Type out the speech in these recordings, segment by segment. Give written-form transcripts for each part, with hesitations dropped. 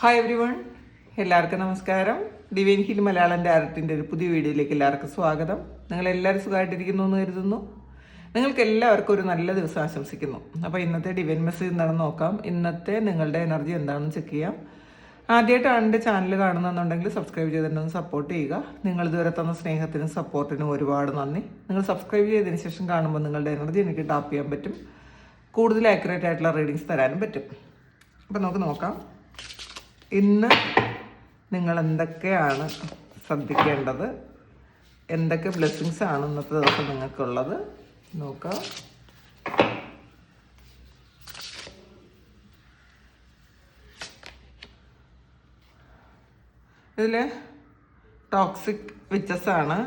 Hi every one, എല്ലാവർക്കും നമസ്കാരം. Divine hill Malayalam ടാരറ്റിൻ്റെ ഒരു പുതിയ വീഡിയോയിലേക്ക് എല്ലാവർക്കും സ്വാഗതം. നിങ്ങളെല്ലാവരും സുഖമായിട്ടിരിക്കുന്നു എന്ന് കരുതുന്നു. നിങ്ങൾക്ക് എല്ലാവർക്കും ഒരു നല്ല ദിവസം ആശംസിക്കുന്നു. അപ്പോൾ ഇന്നത്തെ ഡിവൈൻ മെസ്സേജ് എന്താണെന്ന് നോക്കാം. ഇന്നത്തെ നിങ്ങളുടെ എനർജി എന്താണെന്ന് ചെക്ക് ചെയ്യാം. ആദ്യമായിട്ടാണ് എൻ്റെ ചാനൽ കാണുന്നതെന്നുണ്ടെങ്കിൽ സബ്സ്ക്രൈബ് ചെയ്തിട്ടുണ്ടെന്ന് സപ്പോർട്ട് ചെയ്യുക. നിങ്ങൾ ഇതുവരെ തന്ന സ്നേഹത്തിനും സപ്പോർട്ടിനും ഒരുപാട് നന്ദി. നിങ്ങൾ സബ്സ്ക്രൈബ് ചെയ്തതിന് ശേഷം കാണുമ്പോൾ നിങ്ങളുടെ എനർജി എനിക്ക് ടാപ്പ് ചെയ്യാൻ പറ്റും. കൂടുതൽ ആക്യുറേറ്റ് ആയിട്ടുള്ള റീഡിങ്സ് തരാനും പറ്റും. അപ്പോൾ നമുക്ക് നോക്കാം. ഇന്ന് നിങ്ങൾ എന്തൊക്കെയാണ് ശ്രദ്ധിക്കേണ്ടത്, എന്തൊക്കെ ബ്ലെസ്സിങ്സ് ആണ് ഇന്നത്തെ ദിവസം നിങ്ങൾക്കുള്ളത് നോക്കാം. ഇതിൽ ടോക്സിക് വിച്ചസ് ആണ്.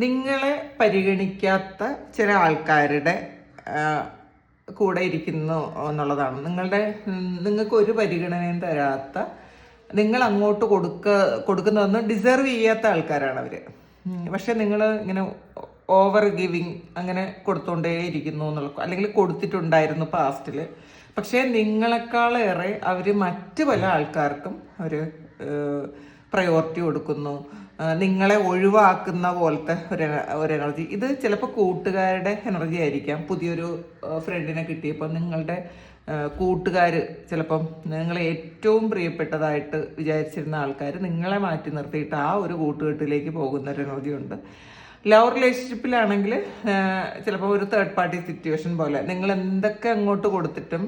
നിങ്ങളെ പരിഗണിക്കാത്ത ചില ആൾക്കാരുടെ കൂടെ ഇരിക്കുന്നു എന്നുള്ളതാണ്. നിങ്ങൾക്ക് ഒരു പരിഗണനയും തരാത്ത, നിങ്ങൾ അങ്ങോട്ട് കൊടുക്കുന്നതൊന്നും ഡിസേർവ് ചെയ്യാത്ത ആൾക്കാരാണ് അവർ. പക്ഷെ നിങ്ങൾ ഇങ്ങനെ ഓവർ ഗിവിങ് അങ്ങനെ കൊടുത്തോണ്ടേ ഇരിക്കുന്നു എന്നുള്ള, അല്ലെങ്കിൽ കൊടുത്തിട്ടുണ്ടായിരുന്നു പാസ്റ്റിൽ. പക്ഷേ നിങ്ങളെക്കാളേറെ അവർ മറ്റു പല ആൾക്കാർക്കും അവർ പ്രയോറിറ്റി കൊടുക്കുന്നു. നിങ്ങളെ ഒഴിവാക്കുന്ന പോലത്തെ ഒരു എനർജി. ഇത് ചിലപ്പോൾ കൂട്ടുകാരുടെ എനർജി ആയിരിക്കാം. പുതിയൊരു ഫ്രണ്ടിനെ കിട്ടിയപ്പോൾ നിങ്ങളുടെ കൂട്ടുകാർ ചിലപ്പം നിങ്ങളെ ഏറ്റവും പ്രിയപ്പെട്ടതായിട്ട് വിചാരിച്ചിരുന്ന ആൾക്കാർ നിങ്ങളെ മാറ്റി നിർത്തിയിട്ട് ആ ഒരു കൂട്ടുകെട്ടിലേക്ക് പോകുന്ന ഒരു എനർജി ഉണ്ട്. ലവ് റിലേഷൻഷിപ്പിലാണെങ്കിൽ ചിലപ്പോൾ ഒരു തേർഡ് പാർട്ടി സിറ്റുവേഷൻ പോലെ നിങ്ങൾ എന്തൊക്കെ അങ്ങോട്ട് കൊടുത്തിട്ടും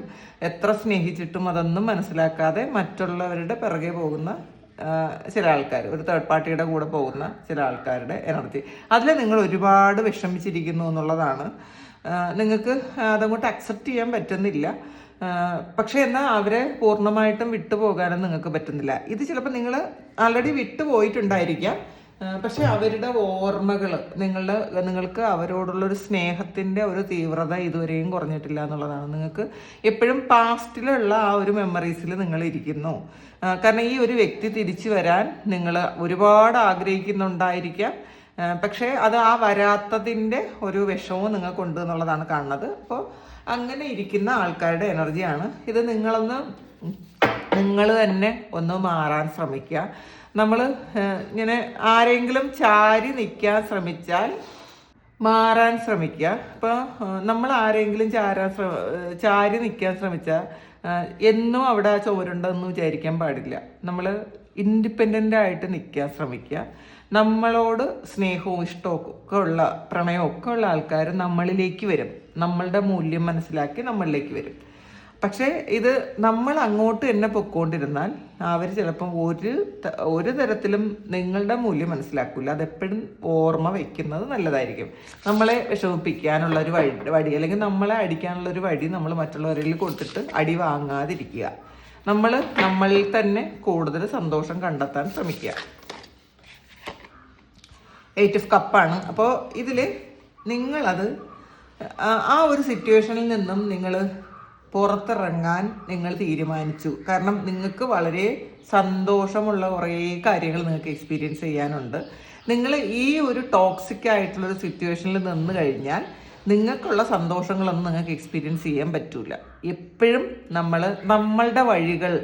എത്ര സ്നേഹിച്ചിട്ടും അതൊന്നും മനസ്സിലാക്കാതെ മറ്റുള്ളവരുടെ പിറകെ പോകുന്ന ചില ആൾക്കാർ, ഒരു തേർഡ് പാർട്ടിയുടെ കൂടെ പോകുന്ന ചില ആൾക്കാരുടെ എനർജി. അതിൽ നിങ്ങൾ ഒരുപാട് വിഷമിച്ചിരിക്കുന്നു എന്നുള്ളതാണ്. നിങ്ങൾക്ക് അതങ്ങോട്ട് അക്സെപ്റ്റ് ചെയ്യാൻ പറ്റുന്നില്ല. പക്ഷെ എന്നാൽ അവരെ പൂർണ്ണമായിട്ടും വിട്ടുപോകാനും നിങ്ങൾക്ക് പറ്റുന്നില്ല. ഇത് ചിലപ്പോൾ നിങ്ങൾ ആൾറെഡി വിട്ടുപോയിട്ടുണ്ടായിരിക്കാം. പക്ഷെ അവരുടെ ഓർമ്മകൾ നിങ്ങൾക്ക് അവരോടുള്ളൊരു സ്നേഹത്തിൻ്റെ ഒരു തീവ്രത ഇതുവരെയും കുറഞ്ഞിട്ടില്ല എന്നുള്ളതാണ്. നിങ്ങൾക്ക് എപ്പോഴും പാസ്റ്റിലുള്ള ആ ഒരു മെമ്മറീസിൽ നിങ്ങൾ ഇരിക്കുന്നു. കാരണം ഈ ഒരു വ്യക്തി തിരിച്ചു വരാൻ നിങ്ങൾ ഒരുപാട് ആഗ്രഹിക്കുന്നുണ്ടായിരിക്കാം. പക്ഷേ അത് ആ വരാത്തതിൻ്റെ ഒരു വിഷമവും നിങ്ങൾക്കുണ്ട് എന്നുള്ളതാണ് കാണുന്നത്. അപ്പോൾ അങ്ങനെ ഇരിക്കുന്ന ആൾക്കാരുടെ എനർജിയാണ് ഇത്. നിങ്ങൾ തന്നെ ഒന്ന് മാറാൻ ശ്രമിക്കുക. നമ്മൾ ഇങ്ങനെ ആരെങ്കിലും ചാരി നിൽക്കാൻ ശ്രമിച്ചാൽ മാറാൻ ശ്രമിക്കുക. ഇപ്പോൾ നമ്മൾ ആരെങ്കിലും ചാരി നിൽക്കാൻ ശ്രമിച്ചാൽ എന്നും അവിടെ ചോരുണ്ടെന്ന് വിചാരിക്കാൻ പാടില്ല. നമ്മൾ ഇൻഡിപെൻഡൻ്റ് ആയിട്ട് നിൽക്കാൻ ശ്രമിക്കുക. നമ്മളോട് സ്നേഹവും ഇഷ്ടവും ഒക്കെ ഉള്ള, പ്രണയവും ഒക്കെ ഉള്ള ആൾക്കാർ നമ്മളിലേക്ക് വരും. നമ്മളുടെ മൂല്യം മനസ്സിലാക്കി നമ്മളിലേക്ക് വരും. പക്ഷേ ഇത് നമ്മൾ അങ്ങോട്ട് തന്നെ പൊയ്ക്കൊണ്ടിരുന്നാൽ അവർ ചിലപ്പം ഒരു തരത്തിലും നിങ്ങളുടെ മൂല്യം മനസ്സിലാക്കില്ല. അതെപ്പോഴും ഓർമ്മ വയ്ക്കുന്നത് നല്ലതായിരിക്കും. നമ്മളെ വിഷമിപ്പിക്കാനുള്ളൊരു വഴി അല്ലെങ്കിൽ നമ്മളെ അടിക്കാനുള്ളൊരു വഴി നമ്മൾ മറ്റുള്ളവരിൽ കൊടുത്തിട്ട് അടി വാങ്ങാതിരിക്കുക. നമ്മളിൽ തന്നെ കൂടുതൽ സന്തോഷം കണ്ടെത്താൻ ശ്രമിക്കുക. 8 ഓഫ് കപ്പാണ്. അപ്പോൾ ഇതിൽ നിങ്ങളത് ആ ഒരു സിറ്റുവേഷനിൽ നിന്നും നിങ്ങൾ പുറത്തിറങ്ങാൻ നിങ്ങൾ തീരുമാനിച്ചു. കാരണം നിങ്ങൾക്ക് വളരെ സന്തോഷമുള്ള കുറേ കാര്യങ്ങൾ നിങ്ങൾക്ക് എക്സ്പീരിയൻസ് ചെയ്യാനുണ്ട്. നിങ്ങൾ ഈ ഒരു ടോക്സിക് ആയിട്ടുള്ളൊരു സിറ്റുവേഷനിൽ നിന്ന് കഴിഞ്ഞാൽ നിങ്ങൾക്കുള്ള സന്തോഷങ്ങളൊന്നും നിങ്ങൾക്ക് എക്സ്പീരിയൻസ് ചെയ്യാൻ പറ്റില്ല. എപ്പോഴും നമ്മളുടെ വഴികൾ,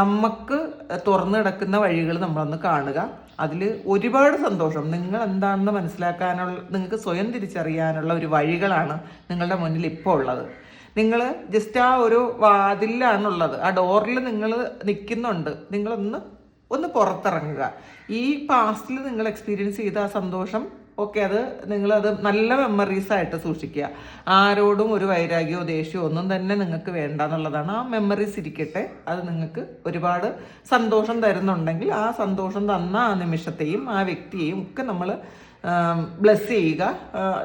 നമുക്ക് തുറന്നു കിടക്കുന്ന വഴികൾ നമ്മളൊന്ന് കാണുക. അതിൽ ഒരുപാട് സന്തോഷം, നിങ്ങൾ എന്താണെന്ന് മനസ്സിലാക്കാനുള്ള, നിങ്ങൾക്ക് സ്വയം തിരിച്ചറിയാനുള്ള ഒരു വഴികളാണ് നിങ്ങളുടെ മുന്നിൽ ഇപ്പോൾ ഉള്ളത്. നിങ്ങൾ ജസ്റ്റ് ആ ഒരു വാതിലാണുള്ളത്, ആ ഡോറിൽ നിങ്ങൾ നിൽക്കുന്നുണ്ട്. നിങ്ങളൊന്ന് പുറത്തിറങ്ങുക. ഈ പാസ്റ്റിൽ നിങ്ങൾ എക്സ്പീരിയൻസ് ചെയ്ത ആ സന്തോഷം അത് നിങ്ങളത് നല്ല മെമ്മറീസായിട്ട് സൂക്ഷിക്കുക. ആരോടും ഒരു വൈരാഗ്യമോ ദേഷ്യമോ ഒന്നും തന്നെ നിങ്ങൾക്ക് വേണ്ട എന്നുള്ളതാണ്. ആ മെമ്മറീസ് ഇരിക്കട്ടെ. അത് നിങ്ങൾക്ക് ഒരുപാട് സന്തോഷം തരുന്നുണ്ടെങ്കിൽ ആ സന്തോഷം തന്ന ആ നിമിഷത്തെയും ആ വ്യക്തിയെയും ഒക്കെ നമ്മൾ ബ്ലെസ് ചെയ്യുക,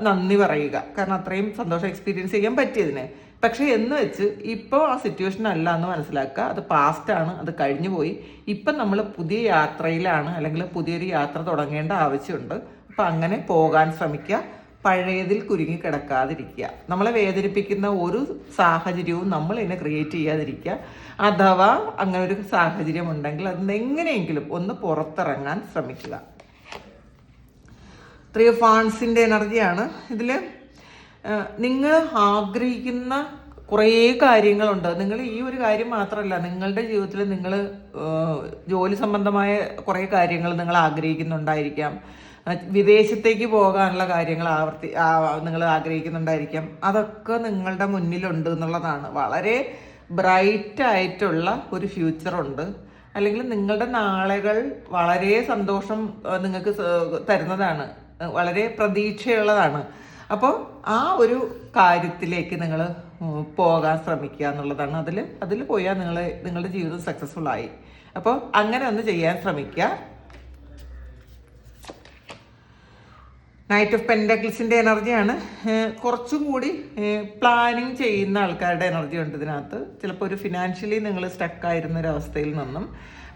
നന്ദി പറയുക. കാരണം അത്രയും സന്തോഷം എക്സ്പീരിയൻസ് ചെയ്യാൻ പറ്റിയതിന്. പക്ഷേ എന്ന് വെച്ച് ഇപ്പോൾ ആ സിറ്റുവേഷൻ അല്ല എന്ന് മനസ്സിലാക്കുക. അത് പാസ്റ്റാണ്, അത് കഴിഞ്ഞു പോയി. ഇപ്പം നമ്മൾ പുതിയ യാത്രയിലാണ്, അല്ലെങ്കിൽ പുതിയൊരു യാത്ര തുടങ്ങേണ്ട ആവശ്യമുണ്ട്. അപ്പം അങ്ങനെ പോകാൻ ശ്രമിക്കുക. പഴയതിൽ കുരുങ്ങി കിടക്കാതിരിക്കുക. നമ്മളെ വേദനിപ്പിക്കുന്ന ഒരു സാഹചര്യവും നമ്മൾ ഇതിനെ ക്രിയേറ്റ് ചെയ്യാതിരിക്കുക. അഥവാ അങ്ങനെ ഒരു സാഹചര്യം ഉണ്ടെങ്കിൽ അത് എങ്ങനെയെങ്കിലും ഒന്ന് പുറത്തിറങ്ങാൻ ശ്രമിക്കുക. 3 ഓഫ് വാണ്ട്സിൻ്റെ എനർജിയാണ് ഇതിൽ. നിങ്ങൾ ആഗ്രഹിക്കുന്ന കുറേ കാര്യങ്ങളുണ്ട്. നിങ്ങൾ ഈ ഒരു കാര്യം മാത്രമല്ല, നിങ്ങളുടെ ജീവിതത്തിൽ നിങ്ങൾ ജോലി സംബന്ധമായ കുറേ കാര്യങ്ങൾ നിങ്ങൾ ആഗ്രഹിക്കുന്നുണ്ടായിരിക്കാം. വിദേശത്തേക്ക് പോകാനുള്ള കാര്യങ്ങൾ നിങ്ങൾ ആഗ്രഹിക്കുന്നുണ്ടായിരിക്കാം. അതൊക്കെ നിങ്ങളുടെ മുന്നിലുണ്ട് എന്നുള്ളതാണ്. വളരെ ബ്രൈറ്റ് ആയിട്ടുള്ള ഒരു ഫ്യൂച്ചറുണ്ട്. അല്ലെങ്കിൽ നിങ്ങളുടെ നാളുകൾ വളരെ സന്തോഷം നിങ്ങൾക്ക് തരുന്നതാണ്, വളരെ പ്രതീക്ഷയുള്ളതാണ്. അപ്പോൾ ആ ഒരു കാര്യത്തിലേക്ക് നിങ്ങൾ പോകാൻ ശ്രമിക്കുക എന്നുള്ളതാണ്. അതിൽ പോയാൽ നിങ്ങളുടെ ജീവിതം സക്സസ്ഫുൾ ആയി. അപ്പോൾ അങ്ങനെ ഒന്ന് ചെയ്യാൻ ശ്രമിക്കുക. നൈറ്റ് ഓഫ് പെൻഡക്കിൾസിൻ്റെ എനർജിയാണ്. കുറച്ചും കൂടി പ്ലാനിങ് ചെയ്യുന്ന ആൾക്കാരുടെ എനർജി ഉണ്ട് ഇതിനകത്ത്. ചിലപ്പോൾ ഒരു ഫിനാൻഷ്യലി നിങ്ങൾ സ്റ്റക്കായിരുന്ന ഒരു അവസ്ഥയിൽ നിന്നും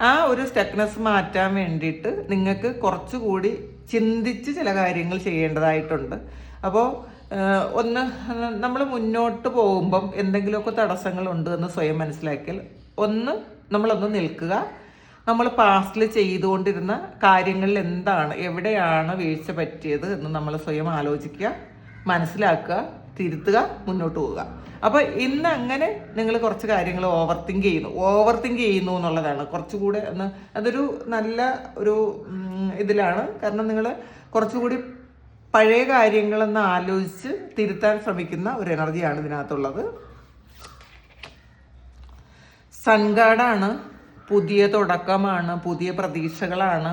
ആ ഒരു സ്റ്റക്നെസ് മാറ്റാൻ വേണ്ടിയിട്ട് നിങ്ങൾക്ക് കുറച്ചുകൂടി ചിന്തിച്ച് ചില കാര്യങ്ങൾ ചെയ്യേണ്ടതായിട്ടുണ്ട്. അപ്പോൾ ഒന്ന് നമ്മൾ മുന്നോട്ട് പോകുമ്പം എന്തെങ്കിലുമൊക്കെ തടസ്സങ്ങളുണ്ട് എന്ന് സ്വയം മനസ്സിലാക്കിയാൽ നമ്മളൊന്ന് നിൽക്കുക. നമ്മൾ പാസ്റ്റിൽ ചെയ്തുകൊണ്ടിരുന്ന കാര്യങ്ങളിൽ എവിടെയാണ് വീഴ്ച പറ്റിയത് എന്ന് നമ്മൾ സ്വയം ആലോചിക്കുക, മനസ്സിലാക്കുക, തിരുത്തുക, മുന്നോട്ട് പോവുക. അപ്പോൾ ഇന്ന് അങ്ങനെ നിങ്ങൾ കുറച്ച് കാര്യങ്ങൾ ഓവർ തിങ്ക് ചെയ്യുന്നു എന്നുള്ളതാണ്. കുറച്ചുകൂടെ അതൊരു നല്ല ഒരു ഇതിലാണ്. കാരണം നിങ്ങൾ കുറച്ചുകൂടി പഴയ കാര്യങ്ങളെന്ന് ആലോചിച്ച് തിരുത്താൻ ശ്രമിക്കുന്ന ഒരു എനർജിയാണ് ഇതിനകത്തുള്ളത്. സൺഗാർഡാണ്, പുതിയ തുടക്കമാണ്, പുതിയ പ്രതീക്ഷകളാണ്.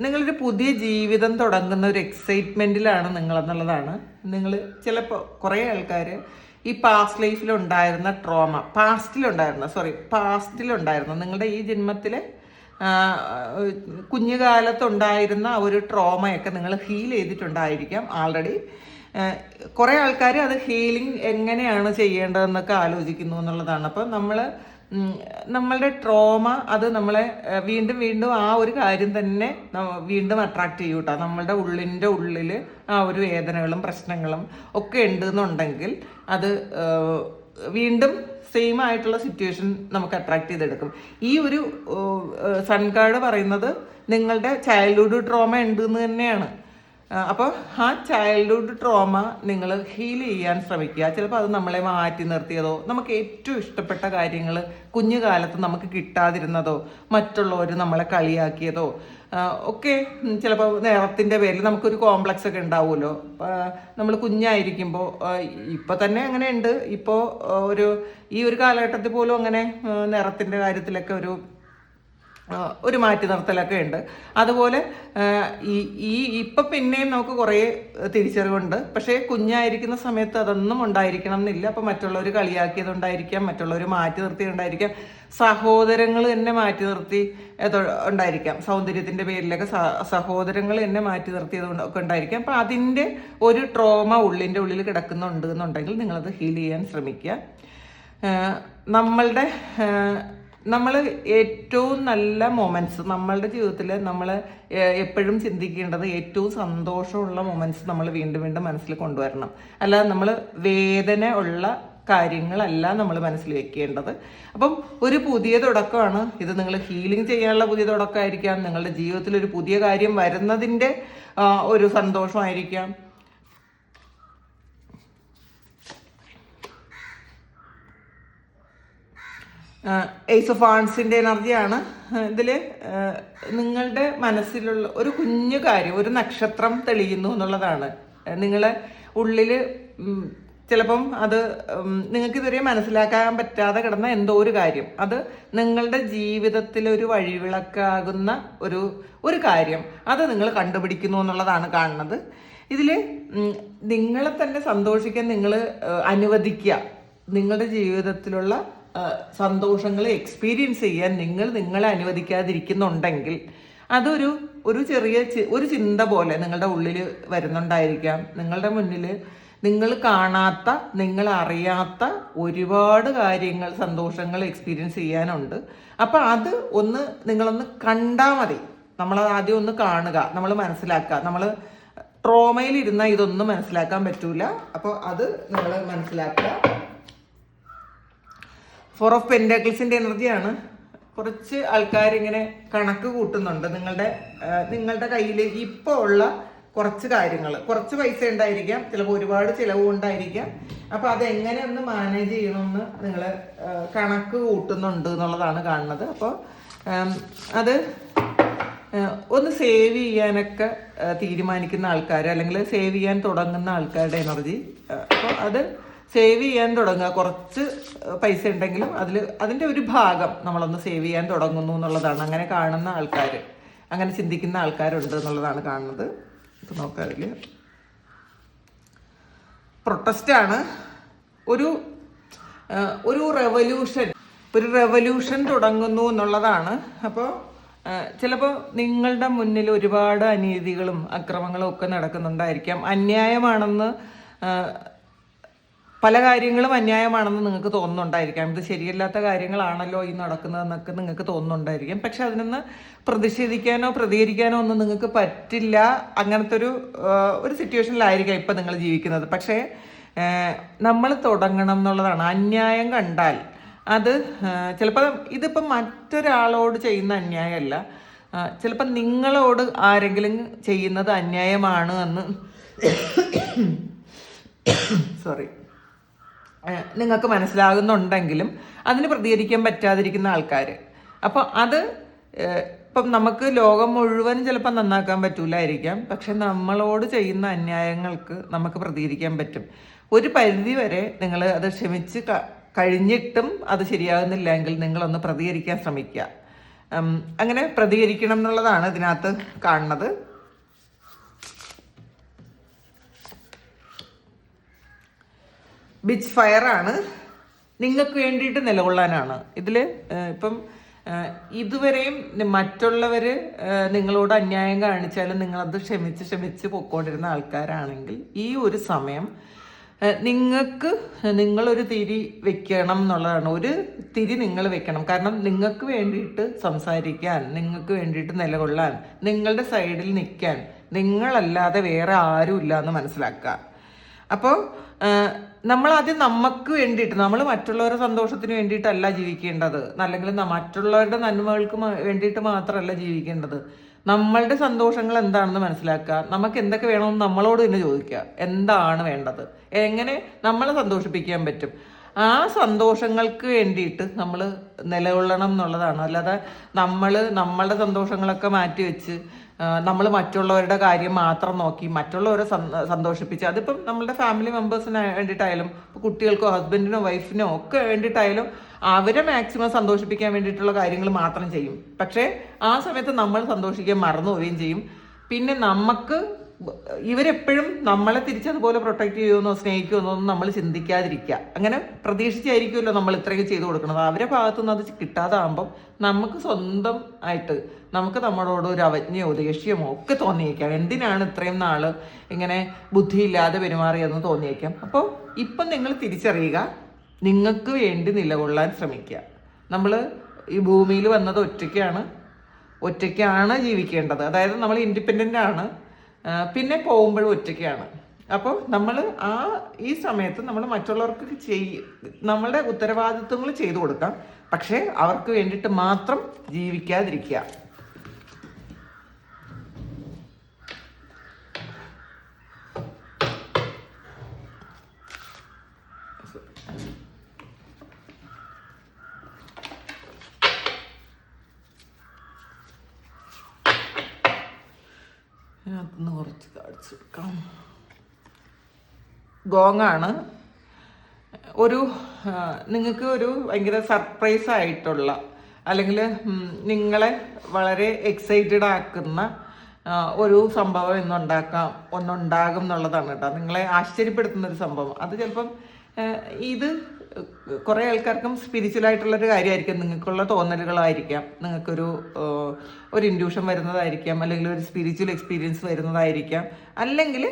നിങ്ങളൊരു പുതിയ ജീവിതം തുടങ്ങുന്ന ഒരു എക്സൈറ്റ്മെൻറ്റിലാണ് നിങ്ങളെന്നുള്ളതാണ്. നിങ്ങൾ ചിലപ്പോൾ കുറേ ആൾക്കാർ ഈ പാസ്റ്റ് ലൈഫിലുണ്ടായിരുന്ന ട്രോമ, പാസ്റ്റിലുണ്ടായിരുന്ന നിങ്ങളുടെ ഈ ജന്മത്തിലെ കുഞ്ഞുകാലത്തുണ്ടായിരുന്ന ഒരു ട്രോമയൊക്കെ നിങ്ങൾ ഹീൽ ചെയ്തിട്ടുണ്ടായിരിക്കാം ആൾറെഡി. കുറേ ആൾക്കാർ അത് ഹീലിംഗ് എങ്ങനെയാണ് ചെയ്യേണ്ടതെന്നൊക്കെ ആലോചിക്കുന്നു എന്നുള്ളതാണ്. അപ്പം നമ്മളുടെ ട്രോമ അത് നമ്മളെ വീണ്ടും വീണ്ടും ആ ഒരു കാര്യം തന്നെ വീണ്ടും അട്രാക്റ്റ് ചെയ്യും കേട്ടോ. നമ്മളുടെ ഉള്ളിൽ ആ ഒരു വേദനകളും പ്രശ്നങ്ങളും ഒക്കെ ഉണ്ടെന്നുണ്ടെങ്കിൽ അത് വീണ്ടും സെയിം ആയിട്ടുള്ള സിറ്റുവേഷൻ നമുക്ക് അട്രാക്ട് ചെയ്തെടുക്കും. ഈ ഒരു സൺ കാർഡ് പറയുന്നത് നിങ്ങളുടെ ചൈൽഡ്ഹുഡ് ട്രോമ ഉണ്ട് എന്ന് തന്നെയാണ്. അപ്പോൾ ആ ചൈൽഡ്ഹുഡ് ട്രോമ നിങ്ങൾ ഹീൽ ചെയ്യാൻ ശ്രമിക്കുക. ചിലപ്പോൾ അത് നമ്മളെ മാറ്റി നിർത്തിയതോ, നമുക്ക് ഏറ്റവും ഇഷ്ടപ്പെട്ട കാര്യങ്ങൾ കുഞ്ഞുകാലത്ത് നമുക്ക് കിട്ടാതിരുന്നതോ, മറ്റുള്ളവർ നമ്മളെ കളിയാക്കിയതോ ഒക്കെ ചിലപ്പോൾ നിറത്തിൻ്റെ പേരിൽ നമുക്കൊരു കോംപ്ലക്സ് ഒക്കെ ഉണ്ടാവുമല്ലോ. നമ്മൾ കുഞ്ഞായിരിക്കുമ്പോൾ ഇപ്പോൾ തന്നെ അങ്ങനെ ഉണ്ട്. ഇപ്പോൾ ഈ ഒരു കാലഘട്ടത്തിൽ പോലും അങ്ങനെ നിറത്തിൻ്റെ കാര്യത്തിലൊക്കെ ഒരു മാറ്റി നിർത്തലൊക്കെ ഉണ്ട്. അതുപോലെ ഇപ്പം പിന്നെയും നമുക്ക് കുറേ തിരിച്ചറിവുണ്ട്. പക്ഷേ കുഞ്ഞായിരിക്കുന്ന സമയത്ത് അതൊന്നും ഉണ്ടായിരിക്കണം എന്നില്ല. അപ്പം മറ്റുള്ളവർ കളിയാക്കിയതുണ്ടായിരിക്കാം, മറ്റുള്ളവർ മാറ്റി നിർത്തിയതുണ്ടായിരിക്കാം, സഹോദരങ്ങൾ തന്നെ മാറ്റി നിർത്തി ഉണ്ടായിരിക്കാം, സൗന്ദര്യത്തിൻ്റെ പേരിലൊക്കെ സഹോദരങ്ങൾ തന്നെ മാറ്റി നിർത്തിയത് ഒക്കെ ഉണ്ടായിരിക്കാം. അപ്പം അതിൻ്റെ ഒരു ട്രോമ ഉള്ളിൻ്റെ ഉള്ളിൽ കിടക്കുന്നുണ്ട് എന്നുണ്ടെങ്കിൽ നിങ്ങളത് ഹീൽ ചെയ്യാൻ ശ്രമിക്കുക. നമ്മൾ ഏറ്റവും നല്ല മൊമെൻറ്റ്സ് നമ്മളുടെ ജീവിതത്തിൽ നമ്മൾ എപ്പോഴും ചിന്തിക്കേണ്ടത് ഏറ്റവും സന്തോഷമുള്ള മൊമെൻറ്റ്സ് നമ്മൾ വീണ്ടും വീണ്ടും മനസ്സിൽ കൊണ്ടുവരണം. അല്ലാതെ നമ്മൾ വേദന ഉള്ള കാര്യങ്ങളല്ല നമ്മൾ മനസ്സിൽ വെക്കേണ്ടത്. അപ്പം ഒരു പുതിയ തുടക്കമാണ് ഇത്. നിങ്ങൾ ഹീലിംഗ് ചെയ്യാനുള്ള പുതിയ തുടക്കമായിരിക്കാം, നിങ്ങളുടെ ജീവിതത്തിൽ ഒരു പുതിയ കാര്യം വരുന്നതിൻ്റെ ഒരു സന്തോഷമായിരിക്കാം. ഏസ് ഓഫ് വാൻസിൻ്റെ എനർജിയാണ് ഇതിൽ. നിങ്ങളുടെ മനസ്സിലുള്ള ഒരു കുഞ്ഞു കാര്യം, ഒരു നക്ഷത്രം തെളിയുന്നു എന്നുള്ളതാണ്. നിങ്ങളെ ഉള്ളിൽ ചിലപ്പം അത് നിങ്ങൾക്ക് ഇതുവരെ മനസ്സിലാക്കാൻ പറ്റാതെ കിടന്ന എന്തോ ഒരു കാര്യം, അത് നിങ്ങളുടെ ജീവിതത്തിൽ ഒരു വഴിവിളക്കാകുന്ന ഒരു കാര്യം, അത് നിങ്ങൾ കണ്ടുപിടിക്കുന്നു എന്നുള്ളതാണ് കാണുന്നത്. ഇതിൽ നിങ്ങളെ തന്നെ സന്തോഷിക്കാൻ നിങ്ങൾ അനുവദിക്കുക. നിങ്ങളുടെ ജീവിതത്തിലുള്ള സന്തോഷങ്ങൾ എക്സ്പീരിയൻസ് ചെയ്യാൻ നിങ്ങളെ അനുവദിക്കാതിരിക്കുന്നുണ്ടെങ്കിൽ അതൊരു ചെറിയ ഒരു ചിന്ത പോലെ നിങ്ങളുടെ ഉള്ളിൽ വരുന്നുണ്ടായിരിക്കാം. നിങ്ങളുടെ മുന്നിൽ നിങ്ങൾ കാണാത്ത, നിങ്ങൾ അറിയാത്ത ഒരുപാട് കാര്യങ്ങൾ, സന്തോഷങ്ങൾ എക്സ്പീരിയൻസ് ചെയ്യാനുണ്ട്. അപ്പം അത് നിങ്ങളൊന്ന് കണ്ടാൽ മതി. നമ്മളത് ആദ്യം ഒന്ന് കാണുക, നമ്മൾ മനസ്സിലാക്കുക. നമ്മൾ ട്രോമയിലിരുന്നാൽ ഇതൊന്നും മനസ്സിലാക്കാൻ പറ്റൂല. അപ്പോൾ അത് നിങ്ങൾ മനസ്സിലാക്കുക. 4 ഓഫ് പെൻറ്റാക്കിൾസിൻ്റെ എനർജിയാണ്. കുറച്ച് ആൾക്കാരിങ്ങനെ കണക്ക് കൂട്ടുന്നുണ്ട് നിങ്ങളുടെ കയ്യിൽ ഇപ്പോൾ ഉള്ള കുറച്ച് കാര്യങ്ങൾ, കുറച്ച് പൈസ ഉണ്ടായിരിക്കാം, ചിലപ്പോൾ ഒരുപാട് ചിലവ് ഉണ്ടായിരിക്കാം. അപ്പോൾ അതെങ്ങനെ ഒന്ന് മാനേജ് ചെയ്യണമെന്ന് നിങ്ങൾ കണക്ക് കൂട്ടുന്നുണ്ട് എന്നുള്ളതാണ് കാണുന്നത്. അപ്പോൾ അത് ഒന്ന് സേവ് ചെയ്യാനൊക്കെ തീരുമാനിക്കുന്ന ആൾക്കാർ, അല്ലെങ്കിൽ സേവ് ചെയ്യാൻ തുടങ്ങുന്ന ആൾക്കാരുടെ എനർജി. അപ്പോൾ അത് സേവ് ചെയ്യാൻ തുടങ്ങുക, കുറച്ച് പൈസ ഉണ്ടെങ്കിലും അതിൻ്റെ ഒരു ഭാഗം നമ്മളൊന്ന് സേവ് ചെയ്യാൻ തുടങ്ങുന്നു എന്നുള്ളതാണ്. അങ്ങനെ കാണുന്ന ആൾക്കാർ, അങ്ങനെ ചിന്തിക്കുന്ന ആൾക്കാരുണ്ട് എന്നുള്ളതാണ് കാണുന്നത്. ഇപ്പം നോക്കാറില്ല, പ്രൊട്ടസ്റ്റാണ്, ഒരു റെവല്യൂഷൻ തുടങ്ങുന്നു എന്നുള്ളതാണ്. അപ്പോൾ ചിലപ്പോൾ നിങ്ങളുടെ മുന്നിൽ ഒരുപാട് അനീതികളും അക്രമങ്ങളും ഒക്കെ നടക്കുന്നുണ്ടായിരിക്കാം. അന്യായമാണെന്ന്, പല കാര്യങ്ങളും അന്യായമാണെന്ന് നിങ്ങൾക്ക് തോന്നുന്നുണ്ടായിരിക്കാം. ഇത് ശരിയല്ലാത്ത കാര്യങ്ങളാണല്ലോ ഈ നടക്കുന്നതെന്നൊക്കെ നിങ്ങൾക്ക് തോന്നുന്നുണ്ടായിരിക്കും. പക്ഷെ അതിനൊന്ന് പ്രതിഷേധിക്കാനോ പ്രതികരിക്കാനോ ഒന്നും നിങ്ങൾക്ക് പറ്റില്ല. അങ്ങനത്തെ ഒരു സിറ്റുവേഷനിലായിരിക്കാം ഇപ്പം നിങ്ങൾ ജീവിക്കുന്നത്. പക്ഷേ നമ്മൾ തുടങ്ങണം എന്നുള്ളതാണ്. അന്യായം കണ്ടാൽ അത് ചിലപ്പോൾ ഇതിപ്പം മറ്റൊരാളോട് ചെയ്യുന്ന അന്യായമല്ല, ചിലപ്പോൾ നിങ്ങളോട് ആരെങ്കിലും ചെയ്യുന്നത് അന്യായമാണ് എന്ന് നിങ്ങൾക്ക് മനസ്സിലാകുന്നുണ്ടെങ്കിലും അതിന് പ്രതികരിക്കാൻ പറ്റാതിരിക്കുന്ന ആൾക്കാർ. അപ്പോൾ അത് ഇപ്പം നമുക്ക് ലോകം മുഴുവൻ ചിലപ്പോൾ നന്നാക്കാൻ പറ്റൂലായിരിക്കാം, പക്ഷെ നമ്മളോട് ചെയ്യുന്ന അന്യായങ്ങൾക്ക് നമുക്ക് പ്രതികരിക്കാൻ പറ്റും. ഒരു പരിധി വരെ നിങ്ങൾ അത് ക്ഷമിച്ച് കഴിഞ്ഞിട്ടും അത് ശരിയാകുന്നില്ലെങ്കിൽ നിങ്ങളൊന്ന് പ്രതികരിക്കാൻ ശ്രമിക്കുക. അങ്ങനെ പ്രതികരിക്കണം എന്നുള്ളതാണ് ഇതിനകത്ത് കാണുന്നത്. ബിച്ച് ഫയറാണ്, നിങ്ങൾക്ക് വേണ്ടിയിട്ട് നിലകൊള്ളാനാണ് ഇതിൽ. ഇപ്പം ഇതുവരെയും മറ്റുള്ളവർ നിങ്ങളോട് അന്യായം കാണിച്ചാലും നിങ്ങളത് ക്ഷമിച്ച് പൊക്കോണ്ടിരുന്ന ആൾക്കാരാണെങ്കിൽ ഈ ഒരു സമയം നിങ്ങളൊരു തിരി വെക്കണം എന്നുള്ളതാണ്. ഒരു തിരി നിങ്ങൾ വെക്കണം. കാരണം നിങ്ങൾക്ക് വേണ്ടിയിട്ട് സംസാരിക്കാൻ, നിങ്ങൾക്ക് വേണ്ടിയിട്ട് നിലകൊള്ളാൻ, നിങ്ങളുടെ സൈഡിൽ നിൽക്കാൻ നിങ്ങളല്ലാതെ വേറെ ആരും ഇല്ല എന്ന് മനസ്സിലാക്കുക. അപ്പോൾ നമ്മളാദ്യം നമുക്ക് വേണ്ടിയിട്ട്, നമ്മൾ മറ്റുള്ളവരുടെ സന്തോഷത്തിന് വേണ്ടിയിട്ടല്ല ജീവിക്കേണ്ടത്, അല്ലെങ്കിൽ മറ്റുള്ളവരുടെ നന്മകൾക്ക് വേണ്ടിയിട്ട് മാത്രമല്ല ജീവിക്കേണ്ടത്. നമ്മളുടെ സന്തോഷങ്ങൾ എന്താണെന്ന് മനസ്സിലാക്കുക, നമുക്ക് എന്തൊക്കെ വേണമെന്ന് നമ്മളോട് തന്നെ ചോദിക്കുക. എന്താണ് വേണ്ടത്, എങ്ങനെ നമ്മളെ സന്തോഷിപ്പിക്കാൻ പറ്റും, ആ സന്തോഷങ്ങൾക്ക് വേണ്ടിയിട്ട് നമ്മൾ നിലകൊള്ളണം എന്നുള്ളതാണ്. അല്ലാതെ നമ്മളുടെ സന്തോഷങ്ങളൊക്കെ മാറ്റി വെച്ച് നമ്മൾ മറ്റുള്ളവരുടെ കാര്യം മാത്രം നോക്കി മറ്റുള്ളവരെ സന്തോഷിപ്പിച്ച്, അതിപ്പം നമ്മളുടെ ഫാമിലി മെമ്പേഴ്സിന് വേണ്ടിയിട്ടായാലും കുട്ടികൾക്കോ ഹസ്ബൻഡിനോ വൈഫിനോ ഒക്കെ വേണ്ടിയിട്ടായാലും അവരെ മാക്സിമം സന്തോഷിപ്പിക്കാൻ വേണ്ടിയിട്ടുള്ള കാര്യങ്ങൾ മാത്രം ചെയ്യും. പക്ഷേ ആ സമയത്ത് നമ്മൾ സന്തോഷിക്കാൻ മറന്നു പോവുകയും ചെയ്യും. പിന്നെ ഇവരെപ്പോഴും നമ്മളെ തിരിച്ചതുപോലെ പ്രൊട്ടക്ട് ചെയ്യുമെന്നോ സ്നേഹിക്കുമെന്നോ ഒന്നും നമ്മൾ ചിന്തിക്കാതിരിക്കുക. അങ്ങനെ പ്രതീക്ഷിച്ചായിരിക്കുമല്ലോ നമ്മൾ ഇത്രയൊക്കെ ചെയ്തു കൊടുക്കുന്നത്. അവരെ ഭാഗത്തുനിന്ന് അത് കിട്ടാതാകുമ്പം നമുക്ക് സ്വന്തം ആയിട്ട് നമുക്ക് നമ്മളോട് ഒരു അവജ്ഞയോ ദേഷ്യമോ ഒക്കെ തോന്നിയേക്കാം. എന്തിനാണ് ഇത്രയും നാൾ ഇങ്ങനെ ബുദ്ധിയില്ലാതെ പെരുമാറിയെന്ന് തോന്നിയേക്കാം. അപ്പോൾ ഇപ്പം നിങ്ങൾ തിരിച്ചറിയുക, നിങ്ങൾക്ക് വേണ്ടി നിലകൊള്ളാൻ ശ്രമിക്കുക. നമ്മൾ ഈ ഭൂമിയിൽ വന്നത് ഒറ്റയ്ക്കാണ് ജീവിക്കേണ്ടത്. അതായത് നമ്മൾ ഇൻഡിപെൻഡൻ്റ് ആണ്, പിന്നെ പോകുമ്പോഴും ഒറ്റയ്ക്കാണ്. അപ്പോൾ നമ്മൾ ഈ സമയത്ത് നമ്മൾ മറ്റുള്ളവർക്ക് നമ്മളുടെ ഉത്തരവാദിത്വങ്ങൾ ചെയ്തു കൊടുക്കാം, പക്ഷേ അവർക്ക് വേണ്ടിയിട്ട് മാത്രം ജീവിക്കാതിരിക്കുക. ഇതിനകത്തുനിന്ന് കുറച്ച് കാണിച്ചു കൊടുക്കാം. ഗോങ്ങാണ്. നിങ്ങൾക്ക് ഒരു ഭയങ്കര സർപ്രൈസ് ആയിട്ടുള്ള, അല്ലെങ്കിൽ നിങ്ങളെ വളരെ എക്സൈറ്റഡ് ആക്കുന്ന ഒരു സംഭവം ഒന്നുണ്ടാകും എന്നുള്ളതാണ് കേട്ടോ. നിങ്ങളെ ആശ്ചര്യപ്പെടുത്തുന്ന ഒരു സംഭവം. അത് ചിലപ്പം ഇത് കുറേ ആൾക്കാർക്കും സ്പിരിച്വലായിട്ടുള്ളൊരു കാര്യമായിരിക്കും, നിങ്ങൾക്കുള്ള തോന്നലുകളായിരിക്കാം, നിങ്ങൾക്കൊരു ഇൻഡ്യൂഷൻ വരുന്നതായിരിക്കാം, അല്ലെങ്കിൽ ഒരു സ്പിരിച്വൽ എക്സ്പീരിയൻസ് വരുന്നതായിരിക്കാം, അല്ലെങ്കിൽ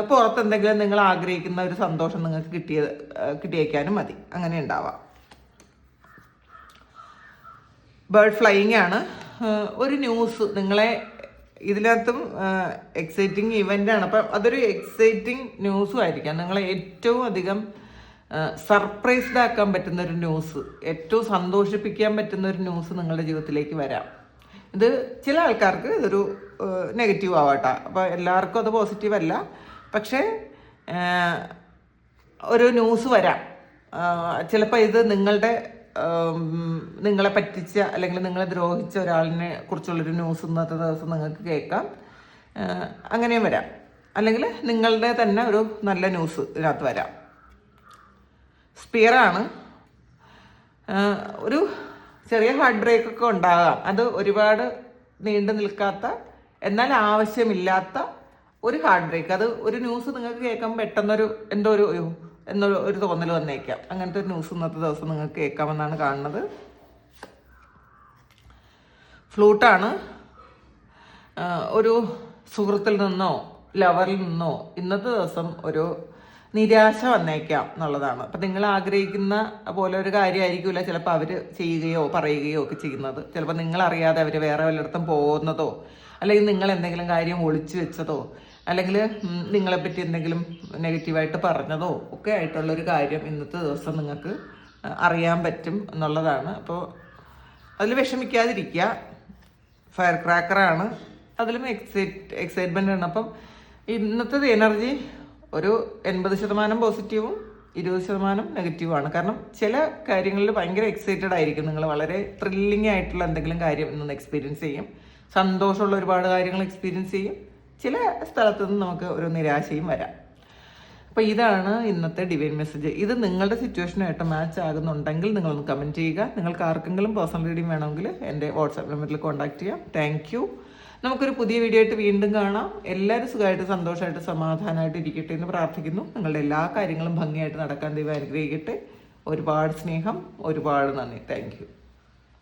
പുറത്തെന്തെങ്കിലും നിങ്ങൾ ആഗ്രഹിക്കുന്ന ഒരു സന്തോഷം നിങ്ങൾക്ക് കിട്ടിയേക്കാനും മതി. അങ്ങനെ ഉണ്ടാവാം. ബേർഡ് ഫ്ലൈയിങ് ആണ്. ഒരു ന്യൂസ് നിങ്ങളെ ഇതിനകത്തും എക്സൈറ്റിംഗ് ഇവൻ്റ് ആണ്. അപ്പം അതൊരു എക്സൈറ്റിംഗ് ന്യൂസും ആയിരിക്കാം. നിങ്ങളെ ഏറ്റവും അധികം സർപ്രൈസ്ഡ് ആക്കാൻ പറ്റുന്ന ഒരു ന്യൂസ്, ഏറ്റവും സന്തോഷിപ്പിക്കാൻ പറ്റുന്ന ഒരു ന്യൂസ് നിങ്ങളുടെ ജീവിതത്തിലേക്ക് വരാം. ഇത് ചില ആൾക്കാർക്ക് ഇതൊരു നെഗറ്റീവ് ആവാട്ടോ. അപ്പോൾ എല്ലാവർക്കും അത് പോസിറ്റീവ് അല്ല. പക്ഷേ ഒരു ന്യൂസ് വരാം. ചിലപ്പോൾ ഇത് നിങ്ങളെ പറ്റിച്ച അല്ലെങ്കിൽ നിങ്ങളെ ദ്രോഹിച്ച ഒരാളിനെ കുറിച്ചുള്ളൊരു ന്യൂസ് ഇന്നത്തെ ദിവസം നിങ്ങൾക്ക് കേൾക്കാം. അങ്ങനെയും വരാം. അല്ലെങ്കിൽ നിങ്ങളുടെ തന്നെ ഒരു നല്ല ന്യൂസ് ഇതിനകത്ത് വരാം. സ്പിയറാണ്. ഒരു ചെറിയ ഹാർട്ട് ബ്രേക്കൊക്കെ ഉണ്ടാകാം. അത് ഒരുപാട് നീണ്ടു നിൽക്കാത്ത എന്നാൽ ആവശ്യമില്ലാത്ത ഒരു ഹാർട്ട് ബ്രേക്ക്. അത് ഒരു ന്യൂസ് നിങ്ങൾക്ക് കേൾക്കുമ്പോൾ പെട്ടെന്നൊരു എന്നൊരു തോന്നൽ വന്നേക്കാം. അങ്ങനത്തെ ഒരു ന്യൂസ് ഇന്നത്തെ ദിവസം നിങ്ങൾക്ക് കേൾക്കാമെന്നാണ് കാണുന്നത്. ഫ്ലൂട്ടാണ്. ഒരു സുഹൃത്തിൽ നിന്നോ ലവറിൽ നിന്നോ ഇന്നത്തെ ദിവസം ഒരു നിരാശ വന്നേക്കാം എന്നുള്ളതാണ്. അപ്പം നിങ്ങൾ ആഗ്രഹിക്കുന്ന പോലെ ഒരു കാര്യമായിരിക്കില്ല ചിലപ്പോൾ അവർ ചെയ്യുകയോ പറയുകയോ ഒക്കെ ചെയ്യുന്നത്. ചിലപ്പോൾ നിങ്ങളറിയാതെ അവർ വേറെ വല്ലയിടത്തും പോകുന്നതോ അല്ലെങ്കിൽ നിങ്ങൾ എന്തെങ്കിലും കാര്യം ഒളിച്ചു വെച്ചതോ അല്ലെങ്കിൽ നിങ്ങളെപ്പറ്റി എന്തെങ്കിലും നെഗറ്റീവായിട്ട് പറഞ്ഞതോ ഒക്കെ ആയിട്ടുള്ളൊരു കാര്യം ഇന്നത്തെ ദിവസം നിങ്ങൾക്ക് അറിയാൻ പറ്റും എന്നുള്ളതാണ്. അപ്പോൾ അതിൽ വിഷമിക്കാതിരിക്കുക. ഫയർ ക്രാക്കറാണ്. അതിലും എക്സൈറ്റ്മെൻ്റ് ആണ്. അപ്പം ഇന്നത്തെ എനർജി ഒരു 80% പോസിറ്റീവും 20% നെഗറ്റീവുമാണ്. കാരണം ചില കാര്യങ്ങളിൽ ഭയങ്കര എക്സൈറ്റഡ് ആയിരിക്കും നിങ്ങൾ. വളരെ ത്രില്ലിംഗ് ആയിട്ടുള്ള എന്തെങ്കിലും കാര്യം ഇന്ന് എക്സ്പീരിയൻസ് ചെയ്യും. സന്തോഷമുള്ള ഒരുപാട് കാര്യങ്ങൾ എക്സ്പീരിയൻസ് ചെയ്യും. ചില സ്ഥലത്തു നിന്ന് നമുക്ക് ഒരു നിരാശയും വരാം. അപ്പോൾ ഇതാണ് ഇന്നത്തെ ഡിവൈൻ മെസ്സേജ്. ഇത് നിങ്ങളുടെ സിറ്റുവേഷനായിട്ട് മാച്ച് ആകുന്നുണ്ടെങ്കിൽ നിങ്ങളൊന്ന് കമൻറ്റ് ചെയ്യുക. നിങ്ങൾക്ക് ആർക്കെങ്കിലും പേഴ്സണൽ റീഡിംഗ് വേണമെങ്കിൽ എൻ്റെ വാട്സാപ്പ് നമ്പറിൽ കോൺടാക്ട് ചെയ്യാം. Thank you. നമുക്കൊരു പുതിയ വീഡിയോ ആയിട്ട് വീണ്ടും കാണാം. എല്ലാവരും സുഖമായിട്ട് സന്തോഷമായിട്ട് സമാധാനമായിട്ട് ഇരിക്കട്ടെ എന്ന് പ്രാർത്ഥിക്കുന്നു. നിങ്ങളുടെ എല്ലാ കാര്യങ്ങളും ഭംഗിയായിട്ട് നടക്കാൻ ദൈവം അനുഗ്രഹിക്കട്ടെ. ഒരുപാട് സ്നേഹം, ഒരുപാട് നന്ദി. Thank you.